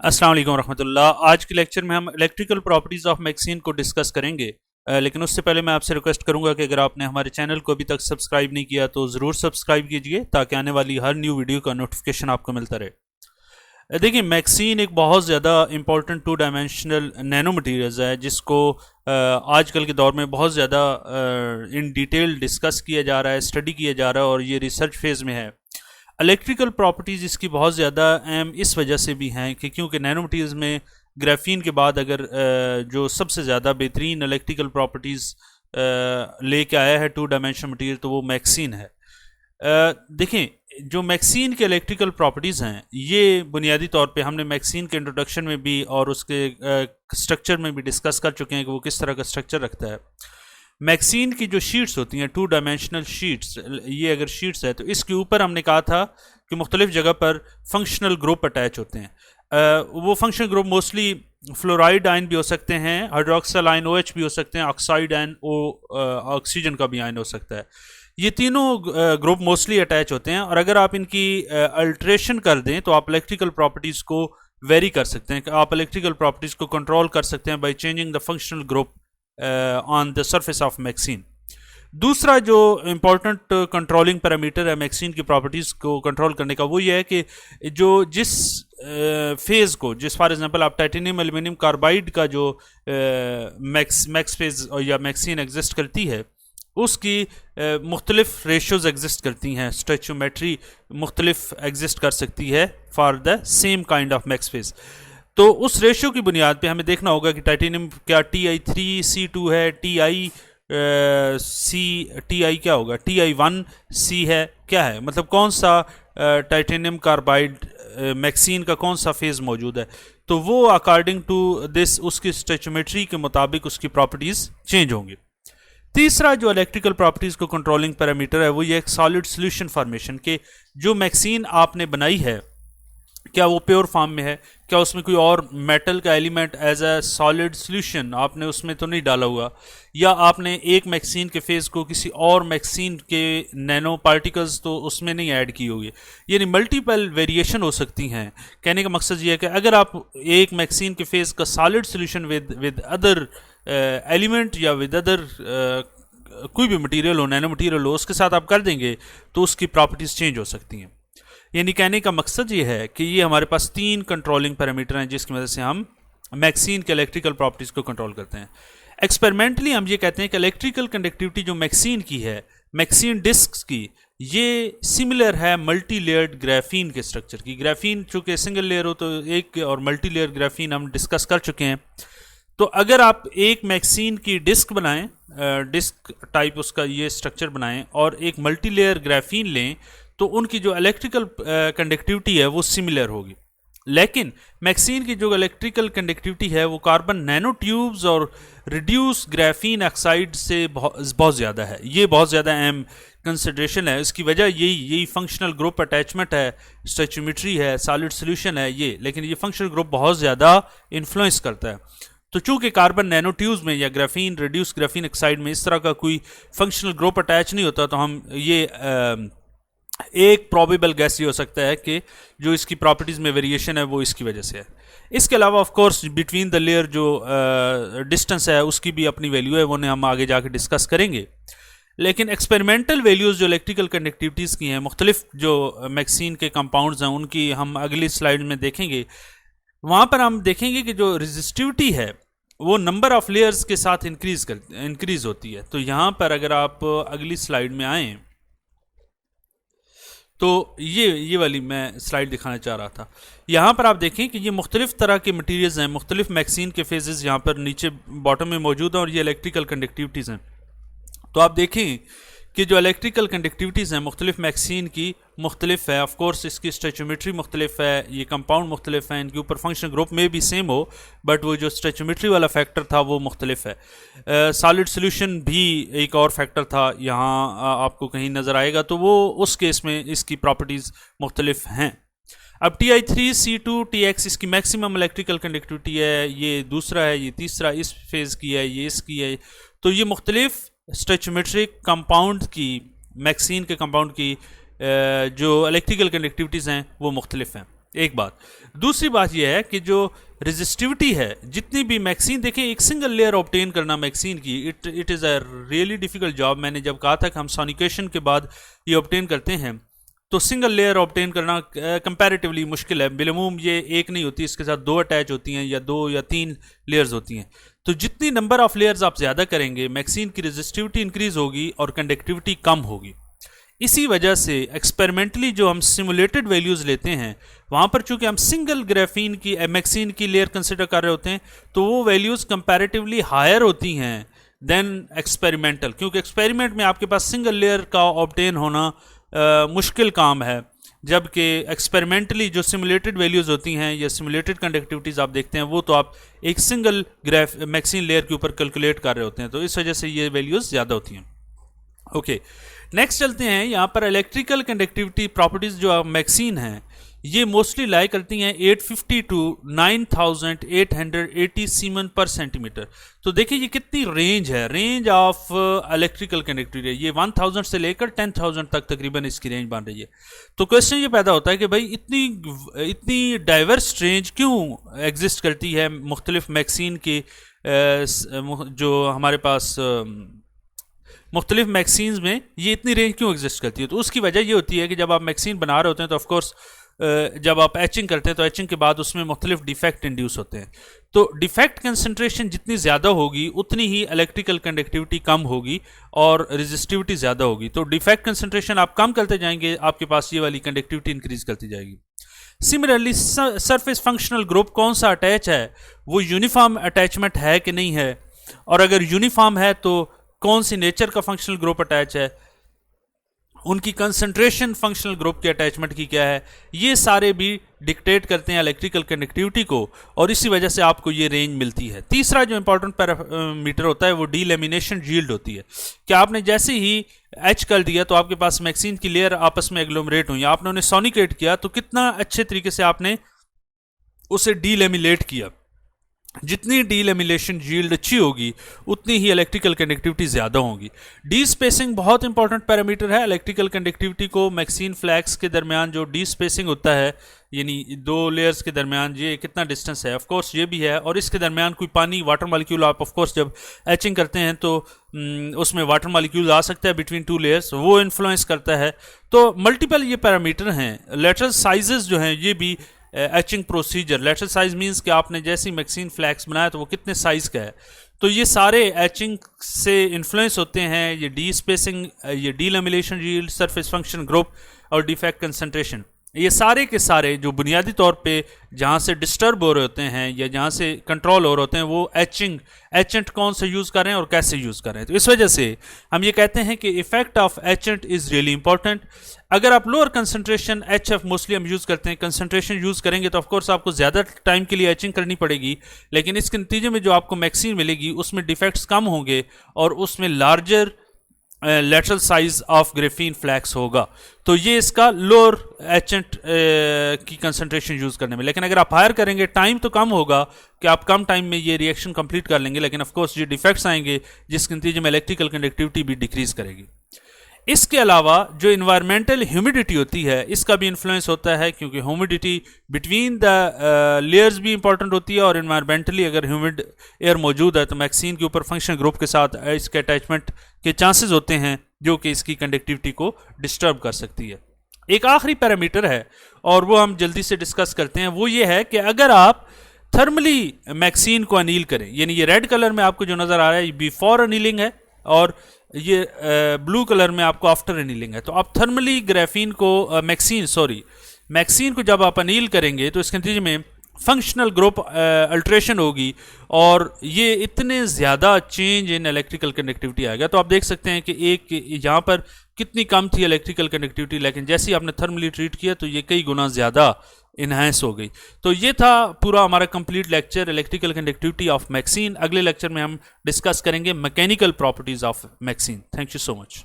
अस्सलाम वालेकुम रहमतुल्लाह। आज के लेक्चर में हम इलेक्ट्रिकल प्रॉपर्टीज़ ऑफ मैक्सीन को डिस्कस करेंगे। लेकिन उससे पहले मैं आपसे रिक्वेस्ट करूंगा कि अगर आपने हमारे चैनल को अभी तक सब्सक्राइब नहीं किया तो ज़रूर सब्सक्राइब कीजिए ताकि आने वाली हर न्यू वीडियो का नोटिफिकेशन आपको मिलता रहे। देखिए, मैक्सीन एक बहुत ज़्यादा important two dimensional nano materials है जिसको आजकल के दौर में बहुत ज़्यादा इन डिटेल डिस्कस किया जा रहा है, स्टडी किया जा रहा है और ये रिसर्च फेज़ में है। इलेक्ट्रिकल प्रॉपर्टीज़ इसकी बहुत ज़्यादा अहम इस वजह से भी हैं कि क्योंकि नैनो मटीरियल्स में ग्राफीन के बाद अगर जो सबसे ज़्यादा बेहतरीन इलेक्ट्रिकल प्रॉपर्टीज़ लेके आया है टू डायमेंशनल मटीरियल तो वो मैक्सीन है। देखें, जो मैक्सीन के इलेक्ट्रिकल प्रॉपर्टीज़ हैं ये बुनियादी तौर पे हमने मैक्सीन के इंट्रोडक्शन में भी और उसके स्ट्रक्चर में भी डिस्कस कर चुके हैं कि वो किस तरह का स्ट्रक्चर रखता है। मैक्सीन की जो शीट्स होती हैं, टू डायमेंशनल शीट्स, ये अगर शीट्स है तो इसके ऊपर हमने कहा था कि मुख्तलिफ जगह पर फंक्शनल ग्रुप अटैच होते हैं। वो functional group mostly fluoride ion भी हो सकते हैं, हाइड्रोक्सिल आयन OH भी हो सकते हैं, ऑक्साइड आयन ऑक्सीजन का भी आयन हो सकता है। ये तीनों ग्रुप मोस्टली अटैच होते हैं और अगर आप इनकी अल्ट्रेशन कर दें तो आप इलेक्ट्रिकल प्रॉपर्टीज़ को वेरी कर सकते हैं, आप इलेक्ट्रिकल प्रॉपर्टीज़ को कंट्रोल कर सकते हैं by changing the functional group on the surface of MXene. दूसरा जो इम्पोर्टेंट कंट्रोलिंग पैरामीटर है मैक्सीन की प्रॉपर्टीज़ को कंट्रोल करने का वो ये है कि जो जिस फेज़ को, जिस फॉर एग्जांपल आप टाइटेनियम एल्यूमिनियम कार्बाइड का जो मैक्स फेज़ या मैक्सीन एग्जिस्ट करती है उसकी मुख्तलिफ रेशोज़ एग्जिस्ट करती हैं, स्टोइचियोमेट्री मुख्तलिफ एग्जिस्ट कर सकती है for the same kind of max phase. तो उस रेशियो की बुनियाद पे हमें देखना होगा कि टाइटेनियम क्या Ti3C2 है, Ti क्या होगा, Ti1C है, क्या है, मतलब कौन सा टाइटेनियम कार्बाइड मैक्सीन का कौन सा फेज़ मौजूद है। तो वो अकॉर्डिंग टू दिस उसकी स्टोइचियोमेट्री के मुताबिक उसकी प्रॉपर्टीज़ चेंज होंगी। तीसरा जो इलेक्ट्रिकल प्रॉपर्टीज़ को कंट्रोलिंग पैरामीटर है वो ये एक सॉलिड सोल्यूशन फॉर्मेशन के जो मैक्सीन आपने बनाई है क्या वो प्योर फॉर्म में है, क्या उसमें कोई और मेटल का element as a solid solution आपने उसमें तो नहीं डाला हुआ, या आपने एक मैक्सीन के फेज़ को किसी और मैक्सीन के नैनो पार्टिकल्स तो उसमें नहीं ऐड की होगी। यानी मल्टीपल वेरिएशन हो सकती हैं। कहने का मकसद ये है कि अगर आप एक मैक्सीन के फेज़ का solid solution with other element या विद अदर कोई भी मटीरियल हो, नैनो मटीरियल हो, उसके साथ आप कर देंगे तो उसकी प्रॉपर्टीज़ चेंज हो सकती हैं। यानी कहने का मकसद ये है कि ये हमारे पास तीन कंट्रोलिंग पैरामीटर हैं जिसकी वजह से हम मैक्सीन के इलेक्ट्रिकल प्रॉपर्टीज़ को कंट्रोल करते हैं। एक्सपेरिमेंटली हम ये कहते हैं कि इलेक्ट्रिकल कंडक्टिविटी जो मैक्सीन की है, मैक्सीन डिस्क की, ये सिमिलर है मल्टी लेयर्ड ग्राफीन के स्ट्रक्चर की। ग्राफीन चूँकि सिंगल लेयर हो तो एक, और मल्टी लेयर ग्राफीन हम डिस्कस कर चुके हैं। तो अगर आप एक मैक्सीन की डिस्क बनाएं, डिस्क टाइप उसका ये स्ट्रक्चर बनाएं और एक मल्टी लेयर ग्राफीन लें तो उनकी जो इलेक्ट्रिकल कंडक्टिविटी है वो सिमिलर होगी। लेकिन मैक्सीन की जो इलेक्ट्रिकल कंडक्टिविटी है वो कार्बन नैनो ट्यूब्स और रिड्यूस ग्राफीन ऑक्साइड से बहुत ज़्यादा है। ये बहुत ज़्यादा अहम कंसिडरेशन है। इसकी वजह यही फंक्शनल ग्रुप अटैचमेंट है, स्टोइचियोमेट्री है, सॉलिड सोल्यूशन है ये, लेकिन ये फंक्शनल ग्रुप बहुत ज़्यादा इन्फ्लुएंस करता है। तो चूंकि कार्बन नैनो ट्यूब्स में या ग्राफीन रिड्यूस ग्राफीन ऑक्साइड में इस तरह का कोई फंक्शनल ग्रुप अटैच नहीं होता तो हम ये एक प्रॉबेबल गैस ये हो सकता है कि जो इसकी प्रॉपर्टीज़ में वेरिएशन है वो इसकी वजह से है। इसके अलावा of course between the layer जो डिस्टेंस है उसकी भी अपनी वैल्यू है, वो हम आगे जाके डिस्कस करेंगे। लेकिन एक्सपेरिमेंटल वैल्यूज़ जो इलेक्ट्रिकल कंडक्टिविटीज़ की हैं, मुख्तलिफ जो मैक्सीन के कंपाउंड्स हैं उनकी हम अगली स्लाइड में देखेंगे। वहाँ पर हम देखेंगे कि जो रेजिस्टिविटी है वो नंबर ऑफ लेयर्स के साथ इंक्रीज़ होती है। तो यहाँ पर अगर आप अगली स्लाइड में आएँ तो ये वाली मैं स्लाइड दिखाना चाह रहा था। यहाँ पर आप देखें कि ये मुख्तलिफ तरह के मटीरियल्स हैं, मुख्तलिफ मैक्सीन के फेजेस यहाँ पर नीचे बॉटम में मौजूद हैं और ये इलेक्ट्रिकल कंडक्टिविटीज़ हैं। तो आप देखें कि जो इलेक्ट्रिकल कंडक्टिविटीज़ हैं मुख्तलिफ मैक्सीन की मुख्तलिफ है। ऑफकोर्स इसकी स्टोइचियोमेट्री मुख्तलिफ है, ये कंपाउंड मुख्तलिफ हैं, इनके ऊपर फंक्शन ग्रुप में भी सेम हो बट वो जो स्टोइचियोमेट्री वाला फैक्टर था वो मुख्तलिफ है। सॉलिड सोल्यूशन भी एक और फैक्टर था, यहाँ आपको कहीं नज़र आएगा, तो वो उस केस में इसकी प्रॉपर्टीज़ मुख्तलिफ हैं। अब Ti3C2 Tx इसकी मैक्सिमम इलेक्ट्रिकल कंडक्टिविटी है, ये दूसरा है, ये तीसरा इस फेज़ की है, ये इसकी है। तो ये मुख्तलिफ स्टोइचियोमेट्रिक कंपाउंड की, मैक्सीन के कंपाउंड की जो इलेक्ट्रिकल कंडक्टिविटीज़ हैं वो मुख्तलिफ हैं। एक बात। दूसरी बात यह है कि जो रेजिस्टिविटी है, जितनी भी मैक्सीन, देखें एक सिंगल लेयर ऑब्टेन करना मैक्सीन की, it is a really difficult job. मैंने जब कहा था कि हम सोनिकेशन के बाद ये ऑब्टेन करते हैं, तो सिंगल लेयर ऑब्टेन करना कंपैरेटिवली मुश्किल है। बिलमूम ये एक नहीं होती, इसके साथ 2 अटैच होती हैं या 2 या 3 लेयर्स होती हैं। तो जितनी नंबर ऑफ लेयर्स आप ज़्यादा करेंगे, मैक्सीन की रेजिस्टिविटी इंक्रीज होगी और कंडक्टिविटी कम होगी। इसी वजह से एक्सपेरिमेंटली जो हम सिमुलेटेड वैल्यूज़ लेते हैं, वहाँ पर चूंकि हम सिंगल ग्राफीन की मैक्सीन की लेयर कंसिडर कर रहे होते हैं, तो वो वैल्यूज़ कंपैरेटिवली हायर होती हैं देन एक्सपेरिमेंटल, क्योंकि एक्सपेरिमेंट में आपके पास सिंगल लेयर का ऑब्टेन होना मुश्किल काम है, जबकि एक्सपेरिमेंटली जो सिमुलेटेड वैल्यूज़ होती हैं या सिमुलेटेड कंडक्टिविटीज़ आप देखते हैं, वो तो आप एक सिंगल मैक्सीन लेयर के ऊपर कैलकुलेट कर रहे होते हैं, तो इस वजह से ये वैल्यूज़ ज़्यादा होती हैं। ओके, नेक्स्ट चलते हैं। यहाँ पर इलेक्ट्रिकल कंडक्टिविटी प्रॉपर्टीज़ जो मैक्सीन हैं, ये मोस्टली लाई करती हैं 850 टू 9880 सीमन पर सेंटीमीटर। तो देखिए ये कितनी रेंज है, रेंज ऑफ इलेक्ट्रिकल कंडक्टिविटी, ये 1000 से लेकर 10,000 तक तकरीबन इसकी रेंज बन रही है। तो क्वेश्चन ये पैदा होता है कि भाई इतनी डाइवर्स रेंज क्यों एग्जिस्ट करती है मुख्तलिफ मैक्सीन की, जो हमारे पास मुख्तलिफ मैक्सीन्स में ये इतनी रेंज क्यों एग्जिस्ट करती है। तो उसकी वजह ये होती है कि जब आप मैक्सीन बना रहे होते हैं, तो ऑफकोर्स जब आप एचिंग करते हैं, तो एचिंग के बाद उसमें मुख्तलिफ डिफेक्ट इंड्यूस होते हैं। तो डिफेक्ट कंसनट्रेशन जितनी ज़्यादा होगी, उतनी ही इलेक्ट्रिकल कंडक्टिविटी कम होगी और रेजिस्टिविटी ज़्यादा होगी। तो डिफेक्ट कंसनट्रेशन आप कम करते जाएंगे, आपके पास ये वाली कंडक्टिविटी इंक्रीज करती जाएगी। सिमिलरली सरफेस फंक्शनल ग्रुप कौन सा अटैच है, वो यूनिफॉर्म अटैचमेंट है कि नहीं है, और अगर यूनिफॉर्म है तो कौन सी नेचर का फंक्शनल ग्रुप अटैच है, उनकी कंसंट्रेशन फंक्शनल ग्रुप के अटैचमेंट की क्या है, ये सारे भी डिक्टेट करते हैं इलेक्ट्रिकल कंडक्टिविटी को, और इसी वजह से आपको ये रेंज मिलती है। तीसरा जो इंपॉर्टेंट पैरामीटर होता है वो डीलैमिनेशन यील्ड होती है, कि आपने जैसे ही एच कर दिया तो आपके पास मैक्सीन की लेयर आपस में एग्लोमरेट हुई, आपने उन्हें सोनिकेट किया, तो कितना अच्छे तरीके से आपने उसे डीलैमिनेट किया। जितनी डीलैमिनेशन यील्ड अच्छी होगी, उतनी ही इलेक्ट्रिकल कंडक्टिविटी ज़्यादा होगी। डी स्पेसिंग बहुत इंपॉर्टेंट पैरामीटर है इलेक्ट्रिकल कंडक्टिविटी को। मैक्सीन फ्लैग्स के दरमियान जो डी स्पेसिंग होता है, यानी 2 लेयर्स के दरमियान ये कितना डिस्टेंस है, ऑफकोर्स ये भी है, और इसके दरमियान कोई पानी वाटर मॉलिक्यूल, आप ऑफकोर्स जब एचिंग करते हैं तो उसमें वाटर मॉलिक्यूल आ सकता है बिटवीन 2 लेयर्स, वो इन्फ्लुएंस करता है। तो मल्टीपल ये पैरामीटर हैं। लेटरल साइजेस जो हैं, ये भी etching procedure, lateral size means कि आपने जैसी मैक्सीन फ्लैक्स बनाया तो वो कितने साइज़ का है, तो ये सारे एचिंग से इन्फ्लुएंस होते हैं। ये डी स्पेसिंग, ये डीलैमिनेशन यील्ड, सरफेस फंक्शन ग्रुप और डिफेक्ट कंसंट्रेशन, ये सारे के सारे जो बुनियादी तौर पे जहाँ से डिस्टर्ब हो रहे होते हैं या जहाँ से कंट्रोल हो रहे होते हैं, वो एचेंट कौन से यूज़ कर रहे हैं और कैसे यूज़ कर रहे हैं। तो इस वजह से हम ये कहते हैं कि effect of etchant is really important. अगर आप लोअर कंसंट्रेशन एचएफ मोस्टली हम यूज़ करते हैं, कंसंट्रेशन यूज़ करेंगे तो ऑफकोर्स आपको ज़्यादा टाइम के लिए एचिंग करनी पड़ेगी, लेकिन इसके नतीजे में जो आपको मैक्सीन मिलेगी उसमें डिफेक्ट्स कम होंगे और उसमें larger lateral size of graphene flakes होगा। तो ये इसका लोअर एचेंट की कंसंट्रेशन यूज़ करने में। लेकिन अगर आप हायर करेंगे, टाइम तो कम होगा कि आप कम टाइम में ये रिएक्शन कंप्लीट कर लेंगे, लेकिन ऑफकोर्स ये डिफेक्ट्स आएंगे जिसके नतीजे में इलेक्ट्रिकल कंडक्टिविटी भी डिक्रीज करेगी। इसके अलावा जो इन्वायरमेंटल ह्यूमिडिटी होती है, इसका भी इन्फ्लुएंस होता है, क्योंकि ह्यूमिडिटी बिटवीन द लेयर्स भी इंपॉर्टेंट होती है, और इन्वायरमेंटली अगर ह्यूमिड एयर मौजूद है तो मैक्सीन के ऊपर फंक्शन ग्रुप के साथ इसके अटैचमेंट के चांसेस होते हैं, जो कि इसकी कंडक्टिविटी को डिस्टर्ब कर सकती है। एक आखिरी पैरामीटर है और वो हम जल्दी से डिस्कस करते हैं, वो ये है कि अगर आप थर्मली मैक्सीन को अनील करें, यानी ये रेड कलर में आपको जो नज़र आ रहा है ये बिफोर अनीलिंग है, और ये ब्लू कलर में आपको आफ्टर अनीलिंग है। तो आप थर्मली ग्राफीन को मैक्सीन को जब आप अनील करेंगे तो इसके नतीजे में फंक्शनल ग्रुप अल्ट्रेशन होगी, और ये इतने ज़्यादा चेंज इन इलेक्ट्रिकल कनेक्टिविटी आएगा। तो आप देख सकते हैं कि एक यहाँ पर कितनी कम थी इलेक्ट्रिकल कनेक्टिविटी, लेकिन जैसे ही आपने थर्मली ट्रीट किया तो ये कई गुना ज़्यादा इन्हांस हो गई। तो ये था पूरा हमारा complete lecture electrical conductivity of MXene. अगले लेक्चर में हम डिस्कस करेंगे mechanical properties of MXene. Thank you so much.